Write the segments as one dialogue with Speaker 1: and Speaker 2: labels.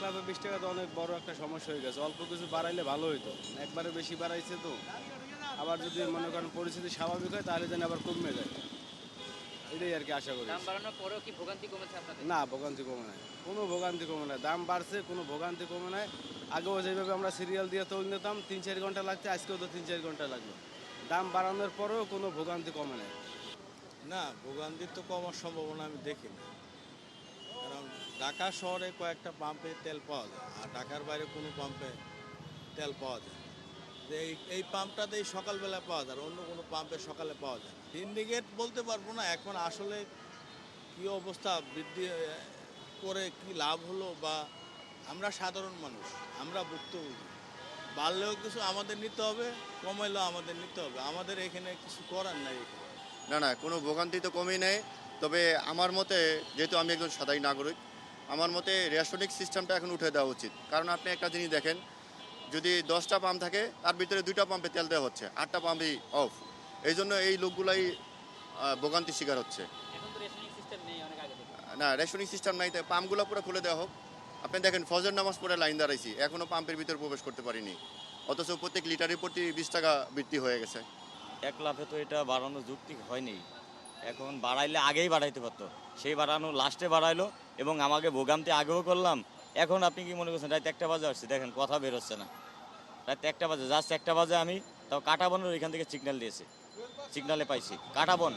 Speaker 1: লাফে 20 টাকা তো অনেক বড় একটা সমস্যা হয়ে গেছে। অল্প কিছু বাড়াইলে ভালো হইতো। একবারে বেশি বাড়াইছে তো। আবার যদি মনে করেন পরিস্থিতি স্বাভাবিক হয় তাহলে যেন আবার কমে যায়। এটাই আরকি আশা করি।
Speaker 2: দাম বাড়ানোর পরেও কি ভোগান্তি কমেছে আপনাদের?
Speaker 1: না, ভোগান্তি কমে নাই। কোনো ভোগান্তি কমে নাই। দাম বাড়ছে, কোনো ভোগান্তি কমে নাই। আগেও যেভাবে আমরা সিরিয়াল দিয়ে তৈল নিতাম ৩-৪ ঘন্টা লাগতো, আজকেও তো ৩-৪ ঘন্টা লাগলো। দাম বাড়ানোর পরেও কোনো ভোগান্তি কমে নাই।
Speaker 3: না, ভোগান্তির তো কমার সম্ভাবনা আমি দেখি না। কারণ ঢাকা শহরে কয়েকটা পাম্পে তেল পাওয়া যায়, আর ঢাকার বাইরে কোনো পাম্পে তেল পাওয়া যায় না। যে এই পাম্পটাতেই সকালবেলা পাওয়া যায়, আর অন্য কোনো পাম্পে সকালে পাওয়া যায় না। সিন্ডিকেট বলতে পারবো না এখন আসলে কী অবস্থা, বৃদ্ধি করে কি লাভ হলো, বা আমরা সাধারণ মানুষ, আমরা ভুক্তভোগী। বাড়লেও কিছু আমাদের নিতে হবে, কমাইলেও আমাদের নিতে হবে, আমাদের এখানে কিছু করার নাই এখানে।
Speaker 4: না না, কোনো ভোগান্তি তো কমই নেই। তবে আমার মতে, যেহেতু আমি একজন সাধারণ নাগরিক, আমার মতে রেশনিক সিস্টেমটা এখন উঠে দেওয়া উচিত। কারণ আপনি একটা জিনিস দেখেন, যদি 10টা পাম্প থাকে তার ভিতরে 2টা পাম্পে তেল দেওয়া হচ্ছে, 8টা পাম্পই অফ। এই জন্য এই লোকগুলাই ভোগান্তির শিকার হচ্ছে।
Speaker 2: এখন তো রেশনিং সিস্টেম নেই অনেক আগে থেকে।
Speaker 4: না, রেশনিক সিস্টেম নাই, তাই পাম্পগুলো পুরো খুলে দেওয়া হোক। আপনি দেখেন, ফজর নামাজ পড়ে লাইন দাঁড়াইছি, এখনও পাম্পের ভিতরে প্রবেশ করতে পারিনি, অথচ প্রত্যেক লিটারের প্রতি 20 টাকা বৃদ্ধি হয়ে গেছে।
Speaker 5: এক লাফে তো এটা বাড়ানো যুক্তি হয়নি। এখন বাড়াইলে আগেই বাড়াইতে পারতো, সেই বাড়ানো লাস্টে বাড়াইলো এবং আমাকে ভোগান্তি আগেও করলাম। এখন আপনি কি মনে করছেন রাত 1টা বাজে আসছি, দেখেন কথা বেরোচ্ছে না। রাত 1টা বাজে, জাস্ট 1টা বাজে আমি তাও কাটাবনের এখান থেকে সিগন্যাল দিয়েছি, সিগনালে পাইছি কাটাবন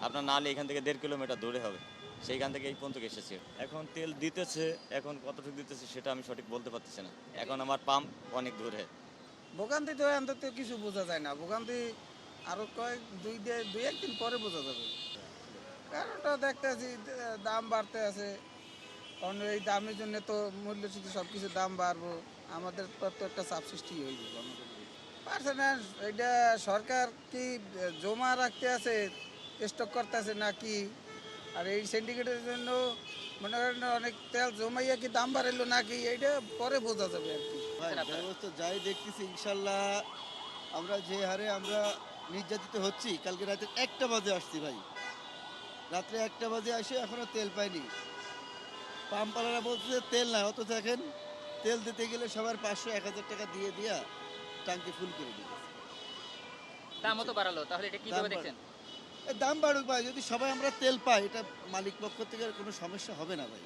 Speaker 5: আপনার, নাহলে এখান থেকে 1.5 কিলোমিটার দূরে হবে, সেইখান থেকে এই পর্যন্ত এসেছি। এখন তেল দিতেছে, এখন কতটুকু দিতেছে সেটা আমি সঠিক বলতে পারতেছি না, এখন আমার পাম্প অনেক দূরে।
Speaker 6: ভোগান্তি তো অন্তত কিছু বোঝা যায় না, ভোগান্তি আরো দুই একদিন পরে বোঝা যাবে। কারণটা দেখতেছি দাম বাড়তে আছে, কারণ এই দামের জন্য তো মূল্যস্ফীতি সব কিছু দাম বাড়বো, আমাদের তো একটা চাপ সৃষ্টি হয়ে যাবে আমাদের। পারছে না, এটা সরকার কি জমা রাখতে আছে, স্টক করতে আছে নাকি, আর এই সিন্ডিকেটের জন্য মনে করেন অনেক তেল জমাইয়া কি দাম বাড়াইলো নাকি, এইটা পরে বোঝা যাবে আর কি।
Speaker 7: ভাই ব্যবস্থা যাই দেখতেছি ইনশাল্লাহ, আমরা যে হারে আমরা নির্যাতিত হচ্ছি, কালকে রাতে 1টা বাজে আসছি ভাই, রাত্রে 1টা বাজে আসে এখনো তেল পাইনি। পাম্পওয়ালারা বলছে যে তেল নাই, অথচ এখন তেল দিতে গেলে সবার 500-1000 টাকা দিয়ে দিয়া ট্যাঙ্কি ফুল করে দিবে।
Speaker 2: দামও তো বাড়ালো, তাহলে এটা কিভাবে
Speaker 7: দাম
Speaker 2: দেখছেন?
Speaker 7: দাম বাড়ুক ভাই, যদি সবাই আমরা তেল পাই, এটা মালিক পক্ষ থেকে আর কোনো সমস্যা হবে না ভাই।